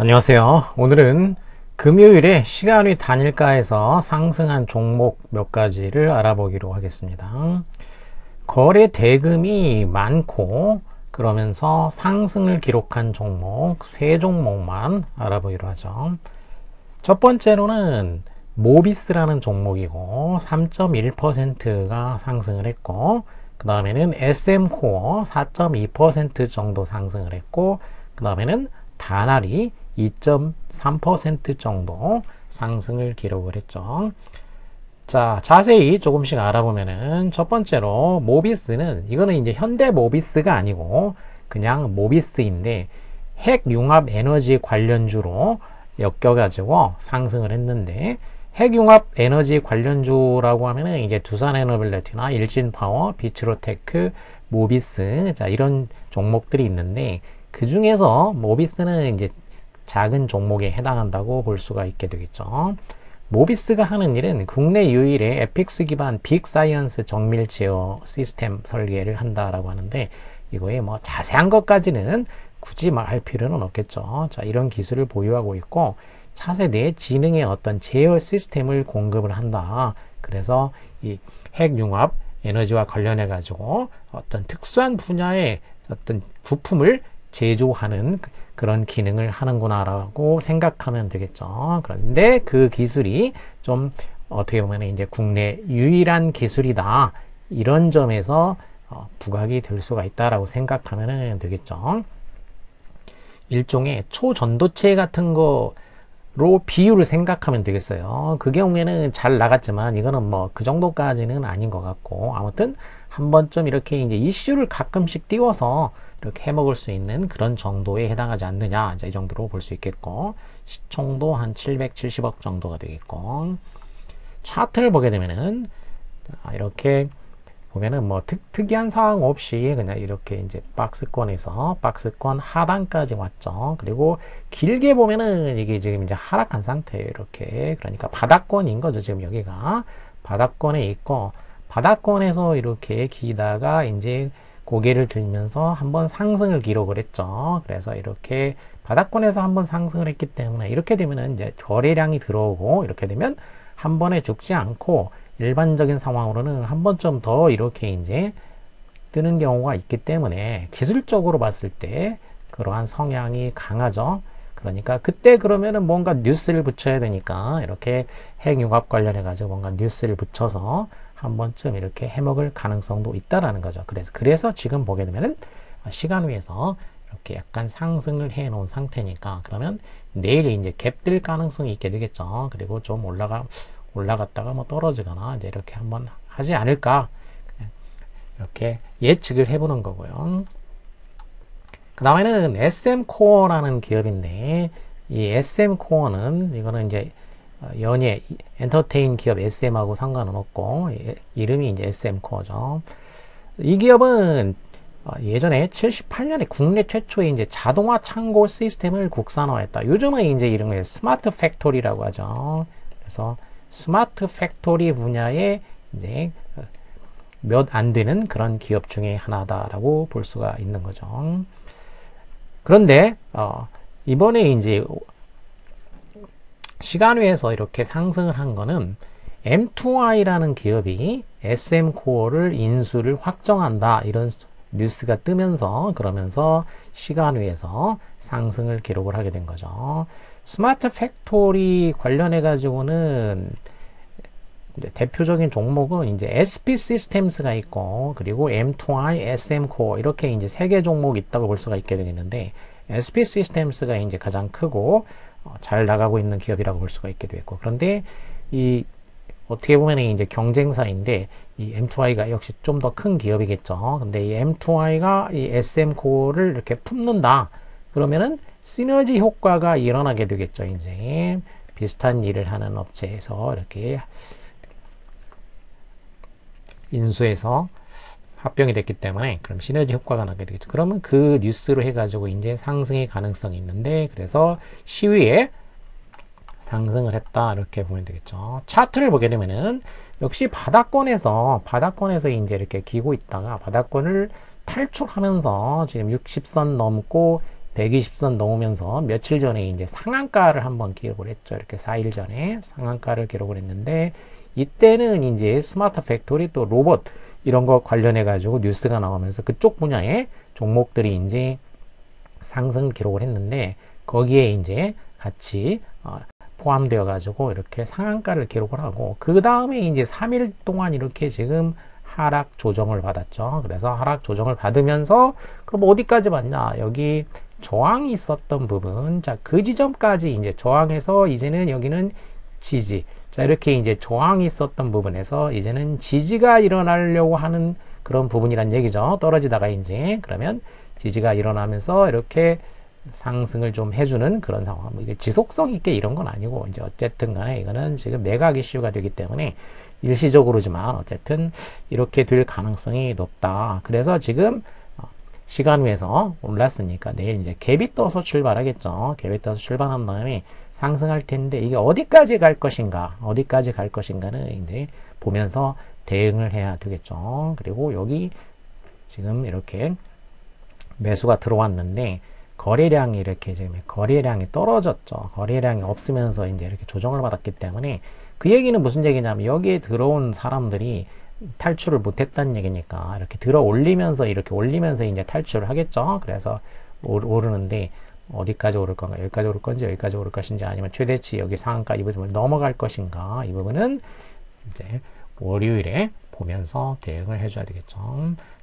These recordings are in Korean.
안녕하세요. 오늘은 금요일에 시간이 단일가에서 상승한 종목 몇 가지를 알아보기로 하겠습니다. 거래 대금이 많고 그러면서 상승을 기록한 종목 세 종목만 알아보기로 하죠. 첫 번째로는 모비스라는 종목이고 3.1%가 상승을 했고, 그 다음에는 SM코어 4.2% 정도 상승을 했고, 그 다음에는 다날이 2.3% 정도 상승을 기록을 했죠. 자, 자세히 조금씩 알아보면은 첫 번째로 모비스는, 이거는 이제 현대 모비스가 아니고 그냥 모비스인데 핵융합 에너지 관련주로 엮여가지고 상승을 했는데, 핵융합 에너지 관련주라고 하면은 이제 두산에너빌리티나 일진파워, 비츠로테크, 모비스, 자, 이런 종목들이 있는데, 그 중에서 모비스는 이제 작은 종목에 해당한다고 볼 수가 있게 되겠죠. 모비스가 하는 일은 국내 유일의 에픽스 기반 빅사이언스 정밀 제어 시스템 설계를 한다라고 하는데, 이거에 뭐 자세한 것까지는 굳이 말할 필요는 없겠죠. 자, 이런 기술을 보유하고 있고 차세대 지능의 어떤 제어 시스템을 공급을 한다. 그래서 이 핵융합 에너지와 관련해 가지고 어떤 특수한 분야의 어떤 부품을 제조하는 그런 기능을 하는구나라고 생각하면 되겠죠. 그런데 그 기술이 좀 어떻게 보면 이제 국내 유일한 기술이다, 이런 점에서 부각이 될 수가 있다라고 생각하면 되겠죠. 일종의 초전도체 같은 거로 비율을 생각하면 되겠어요. 그 경우에는 잘 나갔지만 이거는 뭐 그 정도까지는 아닌 것 같고, 아무튼 한 번쯤 이렇게 이제 이슈를 가끔씩 띄워서 이렇게 해먹을 수 있는 그런 정도에 해당하지 않느냐, 이 정도로 볼 수 있겠고, 시총도 한 770억 정도가 되겠고, 차트를 보게 되면은 이렇게 보면은 뭐 특이한 사항 없이 그냥 이렇게 이제 박스권에서 박스권 하단까지 왔죠. 그리고 길게 보면은 이게 지금 이제 하락한 상태예요. 이렇게. 그러니까 바닥권인 거죠. 지금 여기가 바닥권에 있고, 바닥권에서 이렇게 기다가 이제 고개를 들면서 한번 상승을 기록을 했죠. 그래서 이렇게 바닥권에서 한번 상승을 했기 때문에 이렇게 되면은 이제 거래량이 들어오고, 이렇게 되면 한 번에 죽지 않고 일반적인 상황으로는 한 번쯤 더 이렇게 이제 뜨는 경우가 있기 때문에 기술적으로 봤을 때 그러한 성향이 강하죠. 그러니까 그때 그러면은 뭔가 뉴스를 붙여야 되니까 이렇게 핵융합 관련해 가지고 뭔가 뉴스를 붙여서 한 번쯤 이렇게 해먹을 가능성도 있다라는 거죠. 그래서 지금 보게 되면은 시간 위에서 이렇게 약간 상승을 해 놓은 상태니까, 그러면 내일 이제 갭될 가능성이 있게 되겠죠. 그리고 좀 올라갔다가 뭐 떨어지거나 이제 이렇게 한번 하지 않을까, 이렇게 예측을 해보는 거고요. 그 다음에는 SM코어라는 기업인데, 이 SM코어는 이거는 이제 연예 엔터테인 기업 SM하고 상관은 없고, 이름이 이제 SM코어죠. 이 기업은 예전에 78년에 국내 최초의 이제 자동화 창고 시스템을 국산화했다. 요즘은 이제 이름을 스마트 팩토리라고 하죠. 그래서 스마트 팩토리 분야에 이제 몇 안 되는 그런 기업 중에 하나다라고 볼 수가 있는 거죠. 그런데 이번에 이제 시간외에서 이렇게 상승을 한 거는 M2I라는 기업이 SM코어를 인수를 확정한다, 이런 뉴스가 뜨면서, 그러면서 시간외에서 상승을 기록을 하게 된 거죠. 스마트 팩토리 관련해 가지고는 대표적인 종목은 이제 SP 시스템스가 있고, 그리고 M2I, SM코어, 이렇게 이제 세 개 종목이 있다고 볼 수가 있게 되겠는데, SP 시스템스가 이제 가장 크고 잘 나가고 있는 기업이라고 볼 수가 있게 되고, 그런데 이 어떻게 보면 이제 경쟁사인데 이 M2I가 역시 좀 더 큰 기업이겠죠. 근데 이 M2I가 이 SM코어를 이렇게 품는다, 그러면은 시너지 효과가 일어나게 되겠죠. 이제 비슷한 일을 하는 업체에서 이렇게 인수해서 합병이 됐기 때문에 그럼 시너지 효과가 나게 되겠죠. 그러면 그 뉴스로 해가지고 이제 상승의 가능성이 있는데, 그래서 시위에 상승을 했다, 이렇게 보면 되겠죠. 차트를 보게 되면은 역시 바닥권에서 이제 이렇게 기고 있다가 바닥권을 탈출하면서 지금 60선 넘고 120선 넘으면서 며칠 전에 이제 상한가를 한번 기록을 했죠. 이렇게 4일 전에 상한가를 기록을 했는데, 이때는 이제 스마트 팩토리 또 로봇 이런 거 관련해 가지고 뉴스가 나오면서 그쪽 분야의 종목들이 이제 상승 기록을 했는데, 거기에 이제 같이 포함되어 가지고 이렇게 상한가를 기록을 하고, 그 다음에 이제 3일 동안 이렇게 지금 하락 조정을 받았죠. 그래서 하락 조정을 받으면서 그럼 어디까지 봤냐? 여기 저항이 있었던 부분, 자, 그 지점까지 이제 저항해서 이제는 여기는 지지. 자, 이렇게 이제 저항이 있었던 부분에서 이제는 지지가 일어나려고 하는 그런 부분이란 얘기죠. 떨어지다가 이제 그러면 지지가 일어나면서 이렇게 상승을 좀 해주는 그런 상황. 뭐 이게 지속성 있게 이런 건 아니고, 이제 어쨌든 간에 이거는 지금 매각 이슈가 되기 때문에 일시적으로지만 어쨌든 이렇게 될 가능성이 높다. 그래서 지금 시간 외에서 올랐으니까 내일 이제 갭이 떠서 출발하겠죠. 갭이 떠서 출발한 다음에 상승할 텐데, 이게 어디까지 갈 것인가, 어디까지 갈 것인가는 이제 보면서 대응을 해야 되겠죠. 그리고 여기 지금 이렇게 매수가 들어왔는데, 거래량이 이렇게 지금 거래량이 떨어졌죠. 거래량이 없으면서 이제 이렇게 조정을 받았기 때문에, 그 얘기는 무슨 얘기냐면 여기에 들어온 사람들이 탈출을 못했다는 얘기니까 이렇게 들어 올리면서 이렇게 올리면서 이제 탈출을 하겠죠. 그래서 오르는데 어디까지 오를 건가, 여기까지 오를 건지 여기까지 오를 것인지, 아니면 최대치 여기 상한가 이 부분을 넘어갈 것인가, 이 부분은 이제 월요일에 보면서 대응을 해줘야 되겠죠.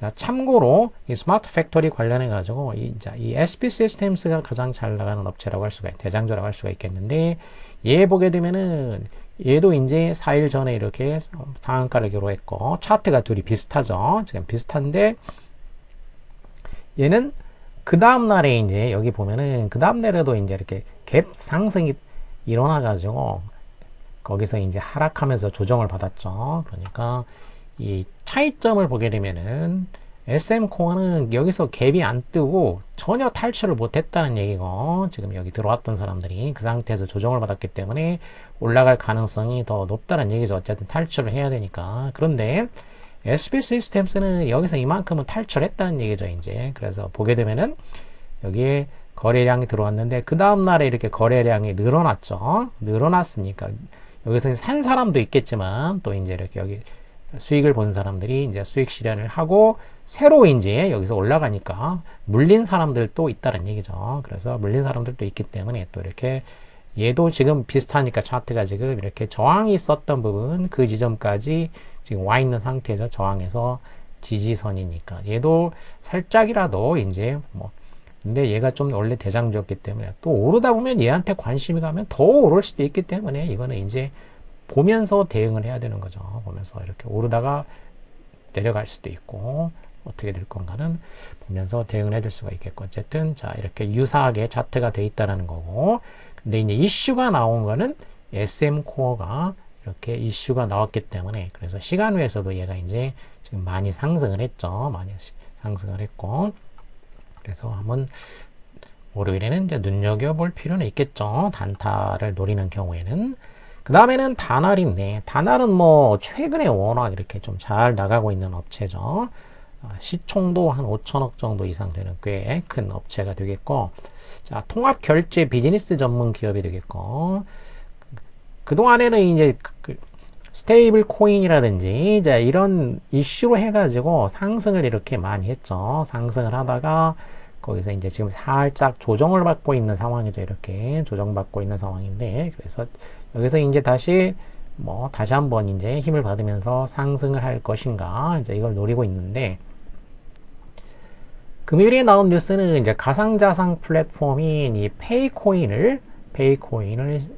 자, 참고로 이 스마트 팩토리 관련해 가지고 이 SP 시스템스가 가장 잘 나가는 업체라고 할 수가 대장주라고 할 수가 있겠는데, 얘 보게 되면은 얘도 이제 4일 전에 이렇게 상한가를 기록했고, 차트가 둘이 비슷하죠. 지금 비슷한데, 얘는 그 다음날에 이제 여기 보면은 그 다음날에도 이제 이렇게 갭 상승이 일어나가지고 거기서 이제 하락하면서 조정을 받았죠. 그러니까 이 차이점을 보게 되면은 SM코어는 여기서 갭이 안 뜨고 전혀 탈출을 못했다는 얘기고, 지금 여기 들어왔던 사람들이 그 상태에서 조정을 받았기 때문에 올라갈 가능성이 더 높다는 얘기죠. 어쨌든 탈출을 해야 되니까. 그런데 SP 시스템스는 여기서 이만큼은 탈출했다는 얘기죠, 이제. 그래서 보게 되면은 여기에 거래량이 들어왔는데 그 다음날에 이렇게 거래량이 늘어났죠. 늘어났으니까 여기서 산 사람도 있겠지만 또 이제 이렇게 여기 수익을 본 사람들이 이제 수익 실현을 하고 새로 이제 여기서 올라가니까 물린 사람들도 있다는 얘기죠. 그래서 물린 사람들도 있기 때문에 또 이렇게 얘도 지금 비슷하니까 차트가 지금 이렇게 저항이 있었던 부분 그 지점까지 지금 와 있는 상태에서 저항해서 지지선이니까 얘도 살짝이라도 이제 뭐, 근데 얘가 좀 원래 대장주였기 때문에 또 오르다 보면 얘한테 관심이 가면 더 오를 수도 있기 때문에 이거는 이제 보면서 대응을 해야 되는 거죠. 보면서 이렇게 오르다가 내려갈 수도 있고 어떻게 될 건가는 보면서 대응을 해줄 수가 있겠고, 어쨌든 자 이렇게 유사하게 차트가 돼 있다라는 거고, 근데 이제 이슈가 나온 거는 SM코어가 이렇게 이슈가 나왔기 때문에, 그래서 시간 외에서도 얘가 이제 지금 많이 상승을 했죠. 많이 상승을 했고, 그래서 한번 월요일에는 이제 눈여겨볼 필요는 있겠죠. 단타를 노리는 경우에는. 그 다음에는 다날인데, 다날은 뭐 최근에 워낙 이렇게 좀 잘 나가고 있는 업체죠. 시총도 한 5천억 정도 이상 되는 꽤 큰 업체가 되겠고, 자, 통합 결제 비즈니스 전문 기업이 되겠고, 그동안에는 이제 스테이블 코인이라든지 이제 이런 이슈로 해가지고 상승을 이렇게 많이 했죠. 상승을 하다가 거기서 이제 지금 살짝 조정을 받고 있는 상황이죠. 이렇게 조정받고 있는 상황인데, 그래서 여기서 이제 다시 다시 한번 이제 힘을 받으면서 상승을 할 것인가, 이제 이걸 노리고 있는데, 금요일에 나온 뉴스는 이제 가상자산 플랫폼인 이 페이코인을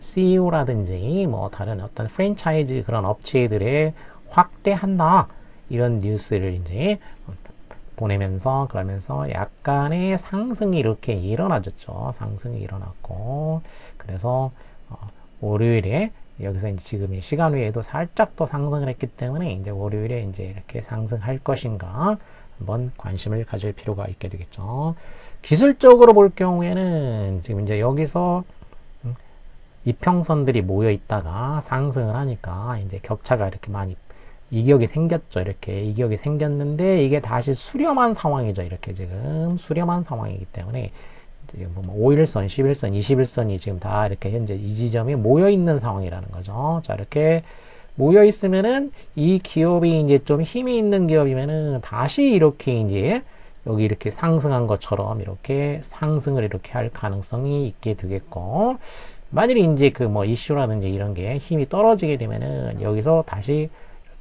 CEO라든지 뭐 다른 어떤 프랜차이즈 그런 업체들에 확대한다, 이런 뉴스를 이제 보내면서, 그러면서 약간의 상승이 이렇게 일어나졌죠. 상승이 일어났고, 그래서 월요일에 여기서 이제 지금 이 시간 외에도 살짝 더 상승을 했기 때문에 이제 월요일에 이제 이렇게 상승할 것인가 한번 관심을 가질 필요가 있게 되겠죠. 기술적으로 볼 경우에는 지금 이제 여기서 이평선들이 모여 있다가 상승을 하니까 이제 격차가 이렇게 많이 이격이 생겼죠. 이렇게 이격이 생겼는데 이게 다시 수렴한 상황이죠. 이렇게 지금 수렴한 상황이기 때문에 지금 뭐 5일선, 11선, 21선이 지금 다 이렇게 현재 이 지점이 모여 있는 상황이라는 거죠. 자, 이렇게 모여 있으면은 이 기업이 이제 좀 힘이 있는 기업이면은 다시 이렇게 이제 여기 이렇게 상승한 것처럼 이렇게 상승을 이렇게 할 가능성이 있게 되겠고, 만일에 이제 그 뭐 이슈라든지 이런 게 힘이 떨어지게 되면은 여기서 다시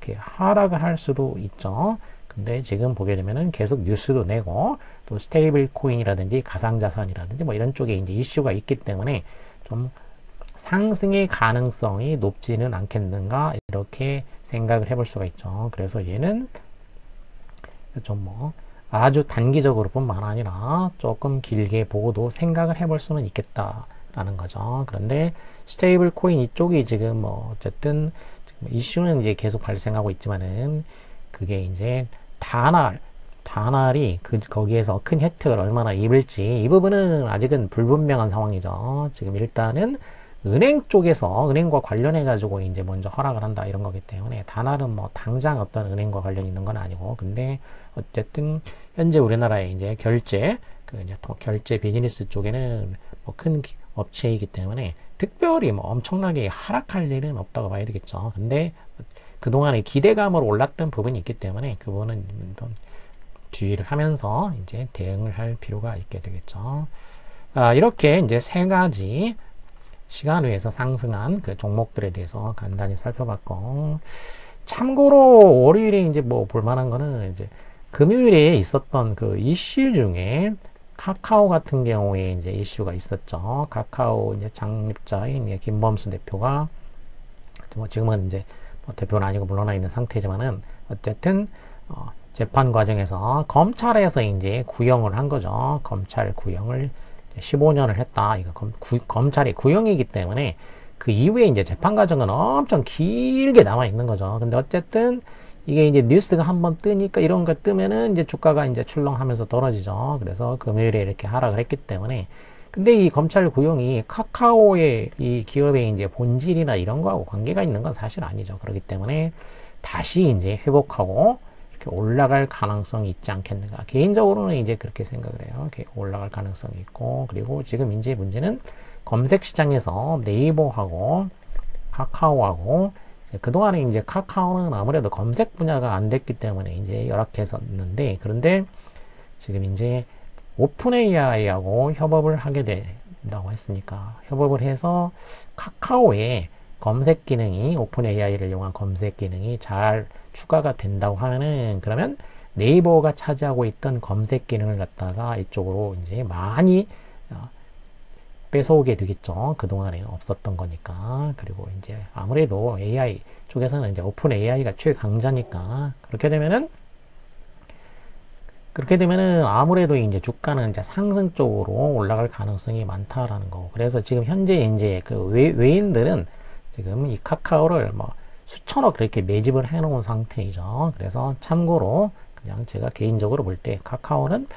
이렇게 하락을 할 수도 있죠. 근데 지금 보게 되면은 계속 뉴스도 내고 또 스테이블 코인이라든지 가상자산이라든지 뭐 이런 쪽에 이제 이슈가 있기 때문에 좀 상승의 가능성이 높지는 않겠는가 이렇게 생각을 해볼 수가 있죠. 그래서 얘는 좀 뭐 아주 단기적으로 뿐만 아니라 조금 길게 보고도 생각을 해볼 수는 있겠다라는 거죠. 그런데 스테이블 코인 이쪽이 지금 뭐 어쨌든 이슈는 이제 계속 발생하고 있지만은 그게 이제 다날이 거기에서 큰 혜택을 얼마나 입을지 이 부분은 아직은 불분명한 상황이죠. 지금 일단은 은행 쪽에서 은행과 관련해 가지고 이제 먼저 허락을 한다 이런 거기 때문에 다날은 뭐 당장 어떤 은행과 관련 있는 건 아니고, 근데 어쨌든 현재 우리나라의 이제 결제 이제 결제 비즈니스 쪽에는 뭐 큰 업체이기 때문에 특별히 뭐 엄청나게 하락할 일은 없다고 봐야 되겠죠. 근데 그동안에 기대감으로 올랐던 부분이 있기 때문에 그 부분은 좀 주의를 하면서 이제 대응을 할 필요가 있게 되겠죠. 이렇게 이제 세 가지 시간외에서 상승한 그 종목들에 대해서 간단히 살펴봤고, 참고로 월요일에 이제 뭐 볼만한 거는 이제 금요일에 있었던 그 이슈 중에 카카오 같은 경우에 이제 이슈가 있었죠. 카카오 이제 창립자인 김범수 대표가 뭐 지금은 이제 뭐 대표는 아니고 물러나 있는 상태지만은 어쨌든 재판 과정에서 검찰에서 이제 구형을 한 거죠. 검찰 구형을 15년을 했다. 이거 검찰이 구형이기 때문에 그 이후에 이제 재판 과정은 엄청 길게 남아 있는 거죠. 근데 어쨌든 이게 이제 뉴스가 한번 뜨니까 이런 거 뜨면은 이제 주가가 이제 출렁하면서 떨어지죠. 그래서 금요일에 이렇게 하락을 했기 때문에, 근데 이 검찰 구형이 카카오의 이 기업의 이제 본질이나 이런 거하고 관계가 있는 건 사실 아니죠. 그렇기 때문에 다시 이제 회복하고 이렇게 올라갈 가능성이 있지 않겠는가. 개인적으로는 이제 그렇게 생각을 해요. 이렇게 올라갈 가능성이 있고, 그리고 지금 이제 문제는 검색 시장에서 네이버하고 카카오하고 그동안에 이제 카카오는 아무래도 검색 분야가 안 됐기 때문에 이제 열악했었는데, 그런데 지금 이제 오픈 AI하고 협업을 하게 된다고 했으니까 협업을 해서 카카오의 검색 기능이 오픈 AI를 이용한 검색 기능이 잘 추가가 된다고 하면은, 그러면 네이버가 차지하고 있던 검색 기능을 갖다가 이쪽으로 이제 많이 뺏어오게 되겠죠. 그동안에 없었던 거니까. 그리고 이제 아무래도 AI 쪽에서는 이제 오픈 AI가 최강자니까 그렇게 되면은 아무래도 이제 주가는 이제 상승 쪽으로 올라갈 가능성이 많다라는 거. 그래서 지금 현재 이제 그 외인들은 지금 이 카카오를 뭐 수천억 그렇게 매집을 해 놓은 상태이죠. 그래서 참고로 그냥 제가 개인적으로 볼 때 카카오는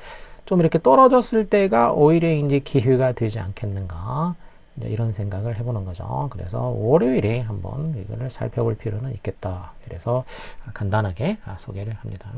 좀 이렇게 떨어졌을 때가 오히려 이제 기회가 되지 않겠는가, 이제 이런 생각을 해보는 거죠. 그래서 월요일에 한번 이거를 살펴볼 필요는 있겠다. 그래서 간단하게 소개를 합니다.